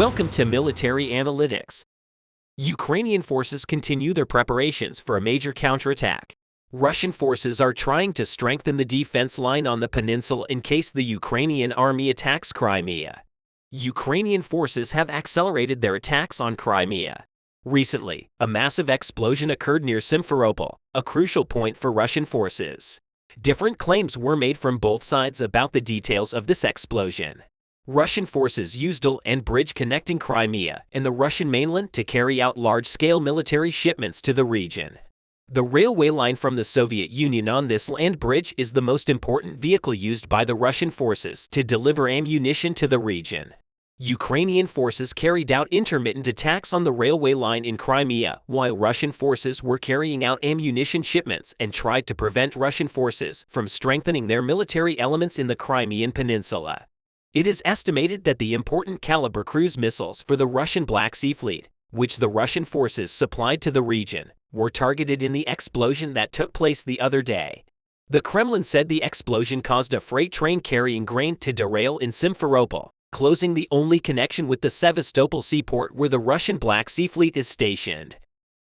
Welcome to Military Analytics. Ukrainian forces continue their preparations for a major counterattack. Russian forces are trying to strengthen the defense line on the peninsula in case the Ukrainian army attacks Crimea. Ukrainian forces have accelerated their attacks on Crimea. Recently, a massive explosion occurred near Simferopol, a crucial point for Russian forces. Different claims were made from both sides about the details of this explosion. Russian forces used and bridge connecting Crimea and the Russian mainland to carry out large-scale military shipments to the region. The railway line from the Soviet Union on this land bridge is the most important vehicle used by the Russian forces to deliver ammunition to the region. Ukrainian forces carried out intermittent attacks on the railway line in Crimea, while Russian forces were carrying out ammunition shipments and tried to prevent Russian forces from strengthening their military elements in the Crimean Peninsula. It is estimated that the important caliber cruise missiles for the Russian Black Sea Fleet, which the Russian forces supplied to the region, were targeted in the explosion that took place the other day. The Kremlin said the explosion caused a freight train carrying grain to derail in Simferopol, closing the only connection with the Sevastopol seaport where the Russian Black Sea Fleet is stationed.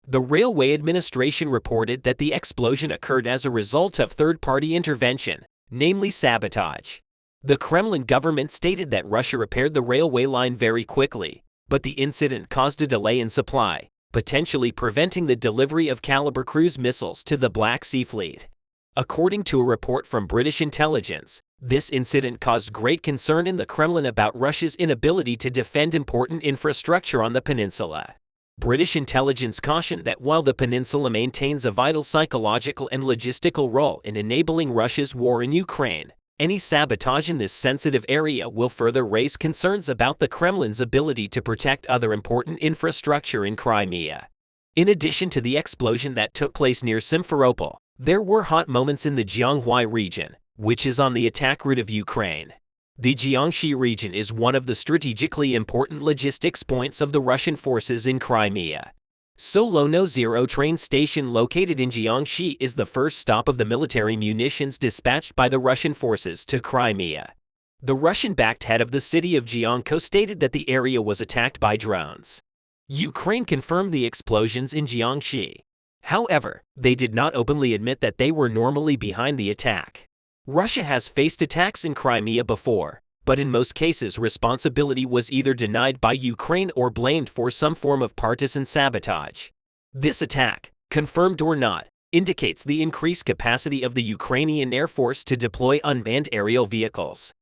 The Railway Administration reported that the explosion occurred as a result of third-party intervention, namely sabotage. The Kremlin government stated that Russia repaired the railway line very quickly, but the incident caused a delay in supply, potentially preventing the delivery of caliber cruise missiles to the Black Sea Fleet. According to a report from British intelligence, this incident caused great concern in the Kremlin about Russia's inability to defend important infrastructure on the peninsula. British intelligence cautioned that while the peninsula maintains a vital psychological and logistical role in enabling Russia's war in Ukraine, any sabotage in this sensitive area will further raise concerns about the Kremlin's ability to protect other important infrastructure in Crimea. In addition to the explosion that took place near Simferopol, there were hot moments in the Jiangxi region, which is on the attack route of Ukraine. The Jiangxi region is one of the strategically important logistics points of the Russian forces in Crimea. Solono Zero train station located in Jiangxi is the first stop of the military munitions dispatched by the Russian forces to Crimea. The Russian-backed head of the city of Jiangxi stated that the area was attacked by drones. Ukraine confirmed the explosions in Jiangxi. However, they did not openly admit that they were normally behind the attack. Russia has faced attacks in Crimea before, but in most cases responsibility was either denied by Ukraine or blamed for some form of partisan sabotage. This attack, confirmed or not, indicates the increased capacity of the Ukrainian Air Force to deploy unmanned aerial vehicles.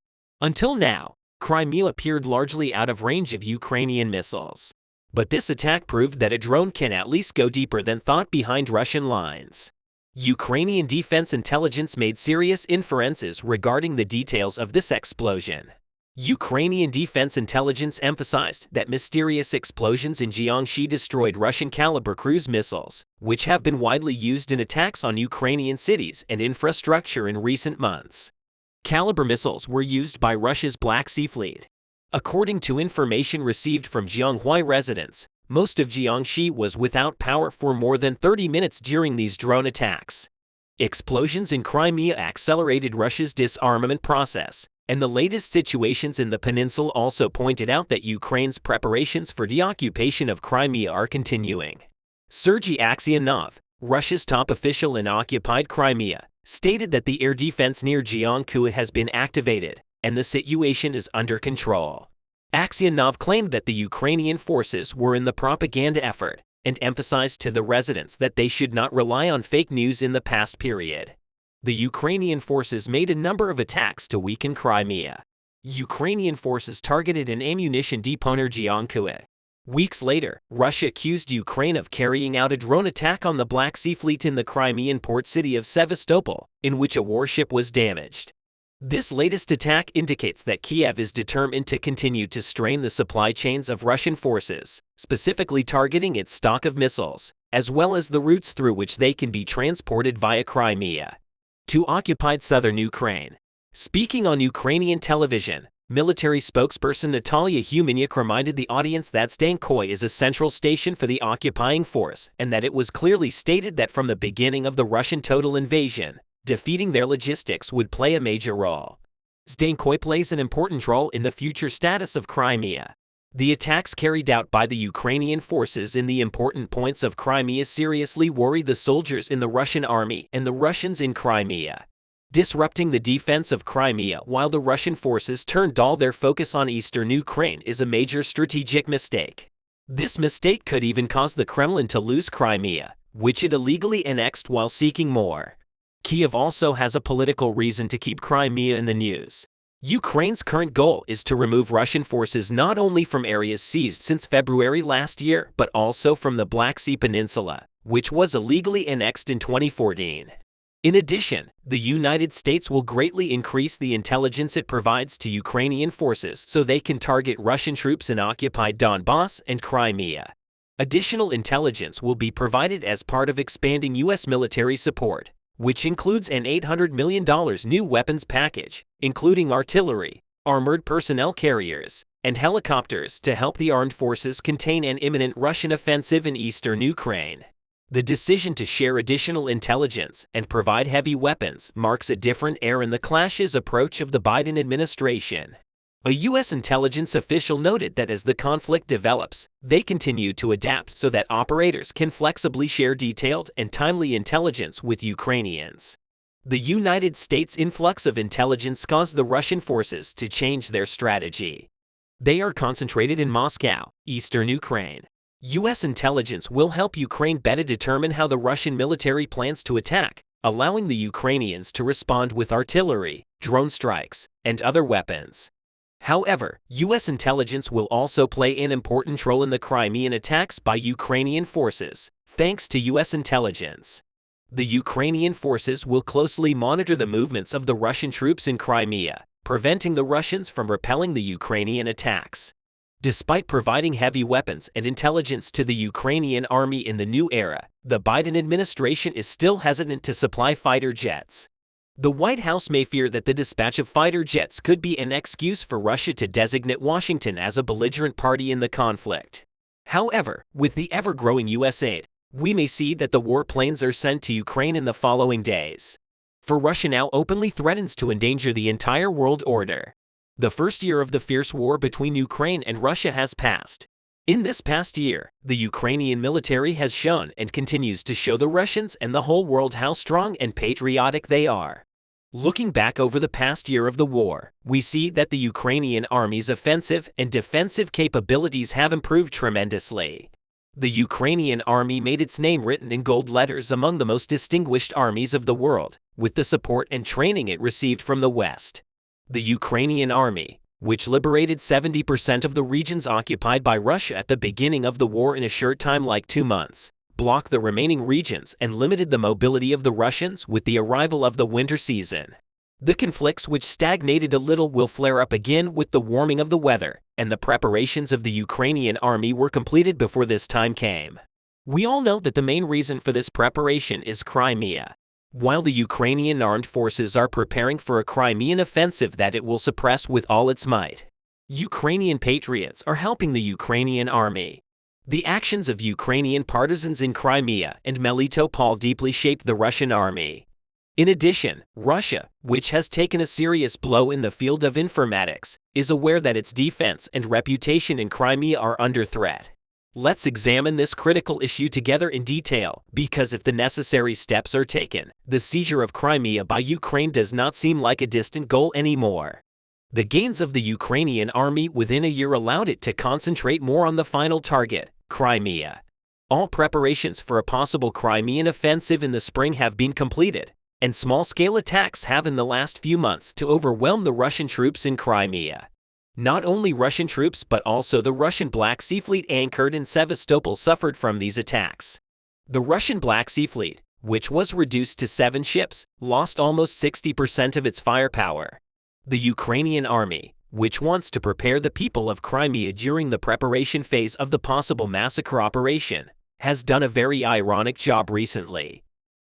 Until now, Crimea appeared largely out of range of Ukrainian missiles. But this attack proved that a drone can at least go deeper than thought behind Russian lines. Ukrainian defense intelligence made serious inferences regarding the details of this explosion. Ukrainian defense intelligence emphasized that mysterious explosions in Jiangxi destroyed Russian caliber cruise missiles, which have been widely used in attacks on Ukrainian cities and infrastructure in recent months. Caliber missiles were used by Russia's Black Sea Fleet. According to information received from Jiangxi residents, most of Jiangxi was without power for more than 30 minutes during these drone attacks. Explosions in Crimea accelerated Russia's disarmament process, and the latest situations in the peninsula also pointed out that Ukraine's preparations for the occupation of Crimea are continuing. Sergei Aksionov, Russia's top official in occupied Crimea, stated that the air defense near Jiangxi has been activated, and the situation is under control. Aksionov claimed that the Ukrainian forces were in the propaganda effort and emphasized to the residents that they should not rely on fake news in the past period. The Ukrainian forces made a number of attacks to weaken Crimea. Ukrainian forces targeted an ammunition depot near Jiangxi. Weeks later, Russia accused Ukraine of carrying out a drone attack on the Black Sea Fleet in the Crimean port city of Sevastopol, in which a warship was damaged. This latest attack indicates that Kiev is determined to continue to strain the supply chains of Russian forces, specifically targeting its stock of missiles, as well as the routes through which they can be transported via Crimea to occupied southern Ukraine. Speaking on Ukrainian television, military spokesperson Natalia Humeniuk reminded the audience that Zdankoy is a central station for the occupying force and that it was clearly stated that from the beginning of the Russian total invasion, defeating their logistics would play a major role. Zdankoy plays an important role in the future status of Crimea. The attacks carried out by the Ukrainian forces in the important points of Crimea seriously worry the soldiers in the Russian army and the Russians in Crimea. Disrupting the defense of Crimea while the Russian forces turned all their focus on eastern Ukraine is a major strategic mistake. This mistake could even cause the Kremlin to lose Crimea, which it illegally annexed while seeking more. Kiev also has a political reason to keep Crimea in the news. Ukraine's current goal is to remove Russian forces not only from areas seized since February last year, but also from the Black Sea Peninsula, which was illegally annexed in 2014. In addition, the United States will greatly increase the intelligence it provides to Ukrainian forces so they can target Russian troops in occupied Donbass and Crimea. Additional intelligence will be provided as part of expanding U.S. military support, which includes an $800 million new weapons package, including artillery, armored personnel carriers, and helicopters to help the armed forces contain an imminent Russian offensive in eastern Ukraine. The decision to share additional intelligence and provide heavy weapons marks a different era in the clashes approach of the Biden administration. A U.S. intelligence official noted that as the conflict develops, they continue to adapt so that operators can flexibly share detailed and timely intelligence with Ukrainians. The United States' influx of intelligence caused the Russian forces to change their strategy. They are concentrated in Moscow, eastern Ukraine. U.S. intelligence will help Ukraine better determine how the Russian military plans to attack, allowing the Ukrainians to respond with artillery, drone strikes, and other weapons. However, U.S. intelligence will also play an important role in the Crimean attacks by Ukrainian forces, thanks to U.S. intelligence. The Ukrainian forces will closely monitor the movements of the Russian troops in Crimea, preventing the Russians from repelling the Ukrainian attacks. Despite providing heavy weapons and intelligence to the Ukrainian army in the new era, the Biden administration is still hesitant to supply fighter jets. The White House may fear that the dispatch of fighter jets could be an excuse for Russia to designate Washington as a belligerent party in the conflict. However, with the ever-growing U.S. aid, we may see that the warplanes are sent to Ukraine in the following days. For Russia now openly threatens to endanger the entire world order. The first year of the fierce war between Ukraine and Russia has passed. In this past year, the Ukrainian military has shown and continues to show the Russians and the whole world how strong and patriotic they are. Looking back over the past year of the war, we see that the Ukrainian army's offensive and defensive capabilities have improved tremendously. The Ukrainian army made its name written in gold letters among the most distinguished armies of the world, with the support and training it received from the West. The Ukrainian army, which liberated 70% of the regions occupied by Russia at the beginning of the war in a short time like 2 months, blocked the remaining regions and limited the mobility of the Russians with the arrival of the winter season. The conflicts which stagnated a little will flare up again with the warming of the weather, and the preparations of the Ukrainian army were completed before this time came. We all know that the main reason for this preparation is Crimea. While the Ukrainian armed forces are preparing for a Crimean offensive that it will suppress with all its might, Ukrainian patriots are helping the Ukrainian army. The actions of Ukrainian partisans in Crimea and Melitopol deeply shaped the Russian army. In addition, Russia, which has taken a serious blow in the field of informatics, is aware that its defense and reputation in Crimea are under threat. Let's examine this critical issue together in detail, because if the necessary steps are taken, the seizure of Crimea by Ukraine does not seem like a distant goal anymore. The gains of the Ukrainian army within a year allowed it to concentrate more on the final target, Crimea. All preparations for a possible Crimean offensive in the spring have been completed, and small-scale attacks have in the last few months to overwhelm the Russian troops in Crimea. Not only Russian troops but also the Russian Black Sea Fleet anchored in Sevastopol suffered from these attacks. The Russian Black Sea Fleet, which was reduced to 7 ships, lost almost 60% of its firepower. The Ukrainian army, which wants to prepare the people of Crimea during the preparation phase of the possible massacre operation, has done a very ironic job recently.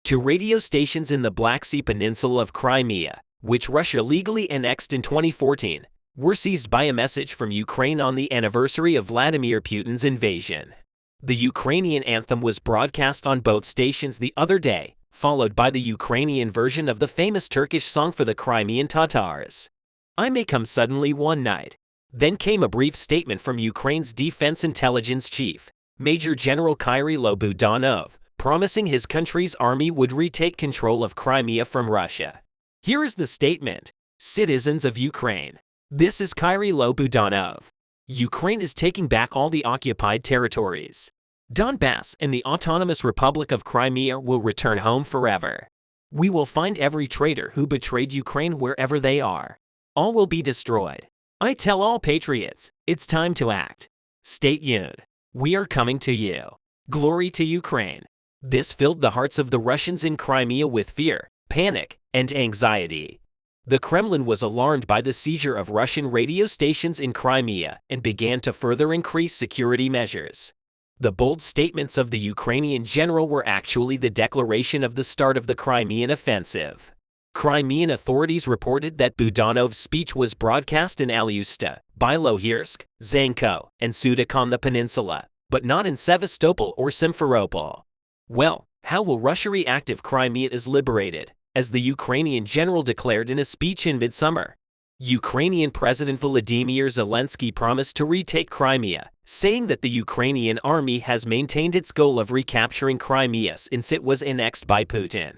2 radio stations in the Black Sea Peninsula of Crimea, which Russia legally annexed in 2014, were seized by a message from Ukraine on the anniversary of Vladimir Putin's invasion. The Ukrainian anthem was broadcast on both stations the other day, followed by the Ukrainian version of the famous Turkish song for the Crimean Tatars. I may come suddenly one night. Then came a brief statement from Ukraine's Defense Intelligence Chief, Major General Kyrylo Budanov, promising his country's army would retake control of Crimea from Russia. Here is the statement. Citizens of Ukraine. This is Kyrylo Budanov. Ukraine is taking back all the occupied territories. Donbass and the Autonomous Republic of Crimea will return home forever. We will find every traitor who betrayed Ukraine wherever they are. All will be destroyed. I tell all patriots, it's time to act. Stay tuned. We are coming to you. Glory to Ukraine. This filled the hearts of the Russians in Crimea with fear, panic, and anxiety. The Kremlin was alarmed by the seizure of Russian radio stations in Crimea and began to further increase security measures. The bold statements of the Ukrainian general were actually the declaration of the start of the Crimean offensive. Crimean authorities reported that Budanov's speech was broadcast in Alyusta, Bilohirsk, Zanko, and Sudak on the peninsula, but not in Sevastopol or Simferopol. Well, how will Russia react if Crimea is liberated, as the Ukrainian general declared in a speech in midsummer? Ukrainian President Volodymyr Zelensky promised to retake Crimea, saying that the Ukrainian army has maintained its goal of recapturing Crimea since it was annexed by Putin.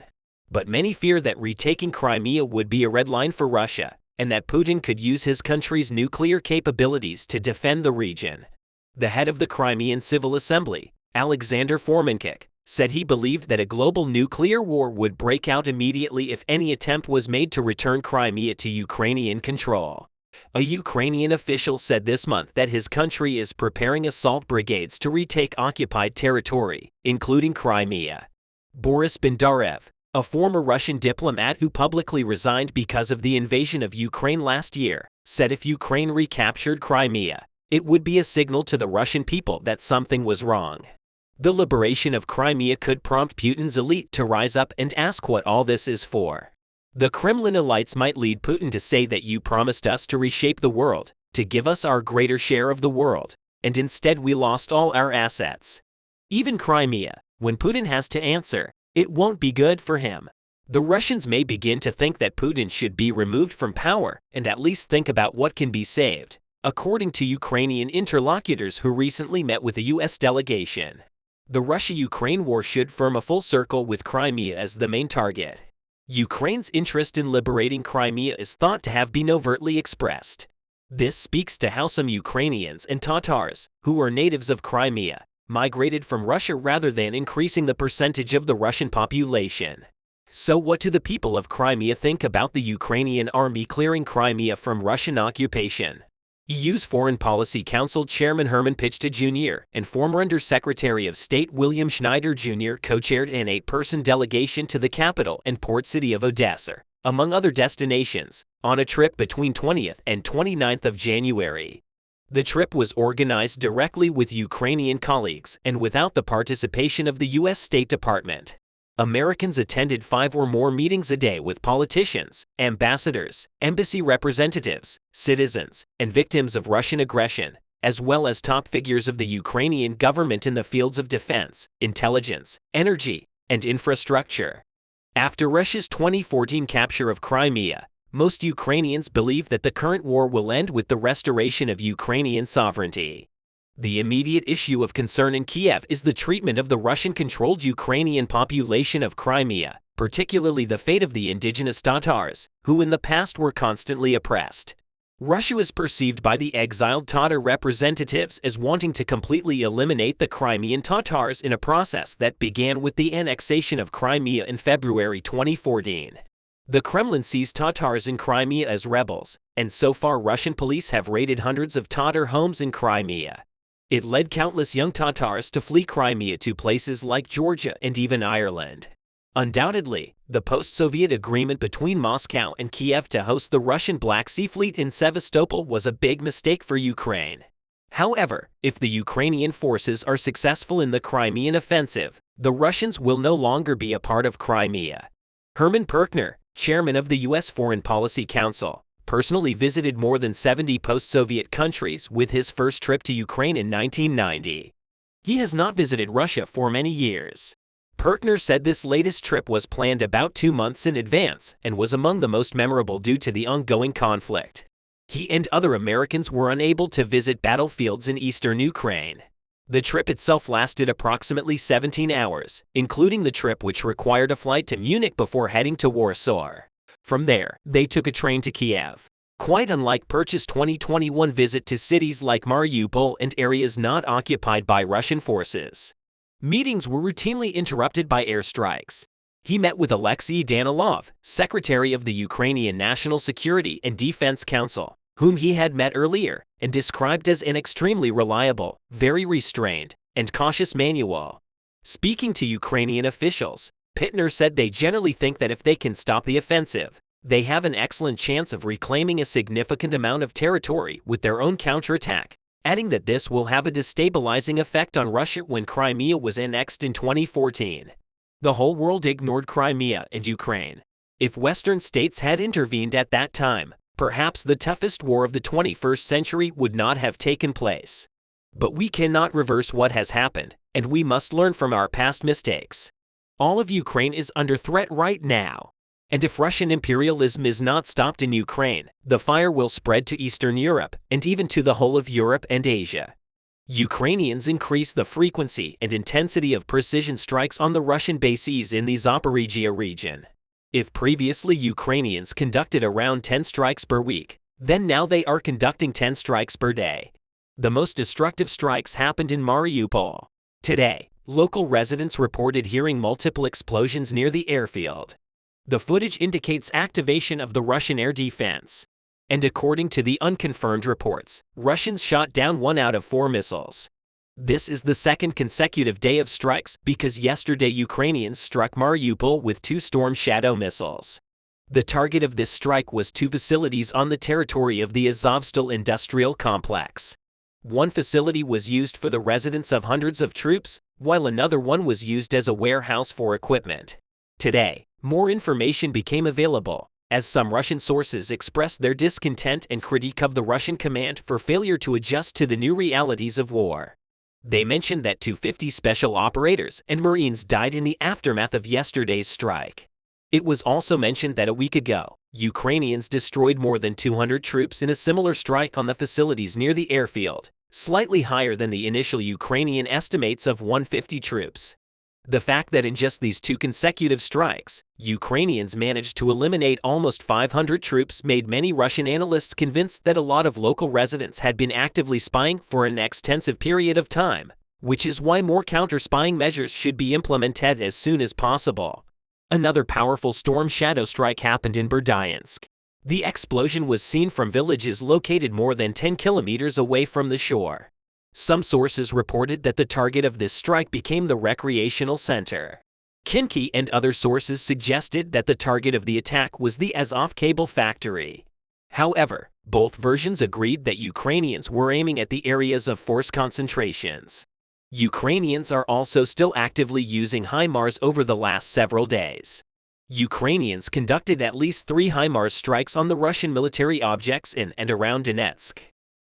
But many fear that retaking Crimea would be a red line for Russia, and that Putin could use his country's nuclear capabilities to defend the region. The head of the Crimean Civil Assembly, Alexander Formenchik, said he believed that a global nuclear war would break out immediately if any attempt was made to return Crimea to Ukrainian control. A Ukrainian official said this month that his country is preparing assault brigades to retake occupied territory, including Crimea. Boris Bondarev, a former Russian diplomat who publicly resigned because of the invasion of Ukraine last year, said if Ukraine recaptured Crimea, it would be a signal to the Russian people that something was wrong. The liberation of Crimea could prompt Putin's elite to rise up and ask what all this is for. The Kremlin elites might lead Putin to say that you promised us to reshape the world, to give us our greater share of the world, and instead we lost all our assets. Even Crimea, when Putin has to answer, it won't be good for him. The Russians may begin to think that Putin should be removed from power and at least think about what can be saved, according to Ukrainian interlocutors who recently met with a U.S. delegation. The Russia-Ukraine war should form a full circle with Crimea as the main target. Ukraine's interest in liberating Crimea is thought to have been overtly expressed. This speaks to how some Ukrainians and Tatars, who are natives of Crimea, migrated from Russia rather than increasing the percentage of the Russian population. So what do the people of Crimea think about the Ukrainian army clearing Crimea from Russian occupation? EU's Foreign Policy Council Chairman Herman Pichta Jr. and former Under-Secretary of State William Schneider Jr. co-chaired an 8-person delegation to the capital and port city of Odessa, among other destinations, on a trip between 20th and 29th of January. The trip was organized directly with Ukrainian colleagues and without the participation of the U.S. State Department. Americans attended 5 or more meetings a day with politicians, ambassadors, embassy representatives, citizens, and victims of Russian aggression, as well as top figures of the Ukrainian government in the fields of defense, intelligence, energy, and infrastructure. After Russia's 2014 capture of Crimea, most Ukrainians believe that the current war will end with the restoration of Ukrainian sovereignty. The immediate issue of concern in Kiev is the treatment of the Russian-controlled Ukrainian population of Crimea, particularly the fate of the indigenous Tatars, who in the past were constantly oppressed. Russia is perceived by the exiled Tatar representatives as wanting to completely eliminate the Crimean Tatars in a process that began with the annexation of Crimea in February 2014. The Kremlin sees Tatars in Crimea as rebels, and so far Russian police have raided hundreds of Tatar homes in Crimea. It led countless young Tatars to flee Crimea to places like Georgia and even Ireland. Undoubtedly, the post-Soviet agreement between Moscow and Kiev to host the Russian Black Sea Fleet in Sevastopol was a big mistake for Ukraine. However, if the Ukrainian forces are successful in the Crimean offensive, the Russians will no longer be a part of Crimea. Herman Perkner, chairman of the U.S. Foreign Policy Council, personally visited more than 70 post-Soviet countries with his first trip to Ukraine in 1990. He has not visited Russia for many years. Perkner said this latest trip was planned about 2 months in advance and was among the most memorable due to the ongoing conflict. He and other Americans were unable to visit battlefields in eastern Ukraine. The trip itself lasted approximately 17 hours, including the trip which required a flight to Munich before heading to Warsaw. From there, they took a train to Kiev. Quite unlike Perch's 2021 visit to cities like Mariupol and areas not occupied by Russian forces. Meetings were routinely interrupted by airstrikes. He met with Alexei Danilov, Secretary of the Ukrainian National Security and Defense Council, whom he had met earlier, and described as an extremely reliable, very restrained, and cautious manual. Speaking to Ukrainian officials, Pittner said they generally think that if they can stop the offensive, they have an excellent chance of reclaiming a significant amount of territory with their own counterattack, adding that this will have a destabilizing effect on Russia when Crimea was annexed in 2014. The whole world ignored Crimea and Ukraine. If Western states had intervened at that time, perhaps the toughest war of the 21st century would not have taken place. But we cannot reverse what has happened, and we must learn from our past mistakes. All of Ukraine is under threat right now. And if Russian imperialism is not stopped in Ukraine, the fire will spread to Eastern Europe and even to the whole of Europe and Asia. Ukrainians increase the frequency and intensity of precision strikes on the Russian bases in the Zaporizhia region. If previously Ukrainians conducted around 10 strikes per week, then now they are conducting 10 strikes per day. The most destructive strikes happened in Mariupol. Today, local residents reported hearing multiple explosions near the airfield. The footage indicates activation of the Russian air defense. And according to the unconfirmed reports, Russians shot down 1 out of 4 missiles. This is the second consecutive day of strikes because yesterday Ukrainians struck Mariupol with 2 Storm Shadow missiles. The target of this strike was 2 facilities on the territory of the Azovstal industrial complex. One facility was used for the residence of hundreds of troops, while another one was used as a warehouse for equipment. Today, more information became available, as some Russian sources expressed their discontent and critique of the Russian command for failure to adjust to the new realities of war. They mentioned that 250 special operators and Marines died in the aftermath of yesterday's strike. It was also mentioned that a week ago, Ukrainians destroyed more than 200 troops in a similar strike on the facilities near the airfield, slightly higher than the initial Ukrainian estimates of 150 troops. The fact that in just these 2 consecutive strikes, Ukrainians managed to eliminate almost 500 troops made many Russian analysts convinced that a lot of local residents had been actively spying for an extensive period of time, which is why more counter-spying measures should be implemented as soon as possible. Another powerful Storm Shadow strike happened in Berdyansk. The explosion was seen from villages located more than 10 kilometers away from the shore. Some sources reported that the target of this strike became the recreational center. Kinky and other sources suggested that the target of the attack was the Azov cable factory. However, both versions agreed that Ukrainians were aiming at the areas of force concentrations. Ukrainians are also still actively using HIMARS over the last several days. Ukrainians conducted at least 3 HIMARS strikes on the Russian military objects in and around Donetsk.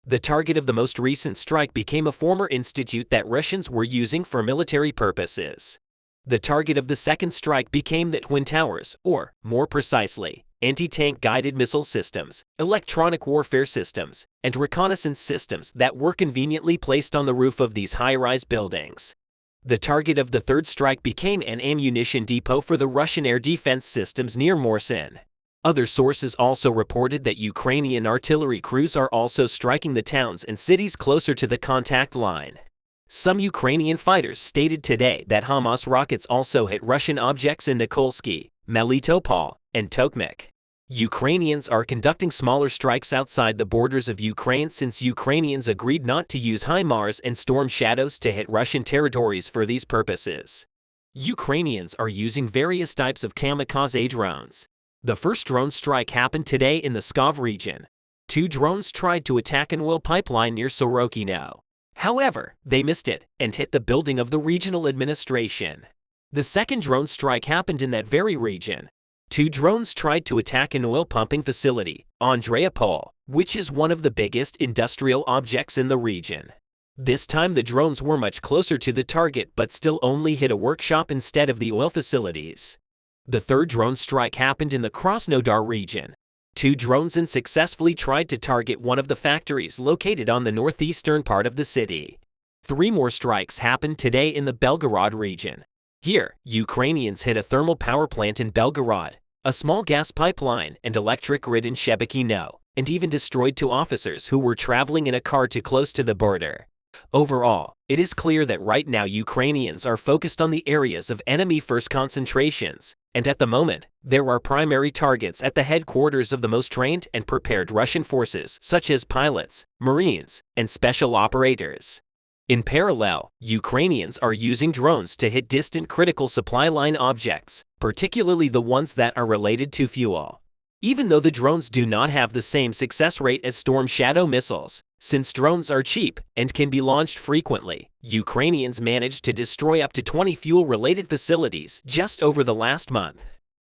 The target of the most recent strike became a former institute that Russians were using for military purposes. The target of the second strike became the Twin Towers, or, more precisely, anti-tank guided missile systems, electronic warfare systems, and reconnaissance systems that were conveniently placed on the roof of these high-rise buildings. The target of the third strike became an ammunition depot for the Russian air defense systems near Morsin. Other sources also reported that Ukrainian artillery crews are also striking the towns and cities closer to the contact line. Some Ukrainian fighters stated today that Hamas rockets also hit Russian objects in Nikolsky, Melitopol, and Tokmak. Ukrainians are conducting smaller strikes outside the borders of Ukraine since Ukrainians agreed not to use HIMARS and Storm Shadows to hit Russian territories for these purposes. Ukrainians are using various types of kamikaze drones. The first drone strike happened today in the Pskov region. 2 drones tried to attack an oil pipeline near Sorokino. However, they missed it and hit the building of the regional administration. The second drone strike happened in that very region. 2 drones tried to attack an oil pumping facility, Andreapol, which is one of the biggest industrial objects in the region. This time the drones were much closer to the target but still only hit a workshop instead of the oil facilities. The third drone strike happened in the Krasnodar region. 2 drones successfully tried to target one of the factories located on the northeastern part of the city. 3 more strikes happened today in the Belgorod region. Here, Ukrainians hit a thermal power plant in Belgorod, a small gas pipeline and electric grid in Shebekino, and even destroyed 2 officers who were traveling in a car too close to the border. Overall, it is clear that right now Ukrainians are focused on the areas of enemy-first concentrations, and at the moment, there are primary targets at the headquarters of the most trained and prepared Russian forces such as pilots, marines, and special operators. In parallel, Ukrainians are using drones to hit distant critical supply line objects, particularly the ones that are related to fuel. Even though the drones do not have the same success rate as Storm Shadow missiles, since drones are cheap and can be launched frequently, Ukrainians managed to destroy up to 20 fuel-related facilities just over the last month.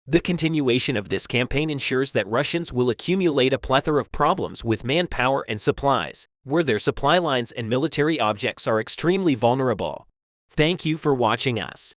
The continuation of this campaign ensures that Russians will accumulate a plethora of problems with manpower and supplies, where their supply lines and military objects are extremely vulnerable. Thank you for watching us.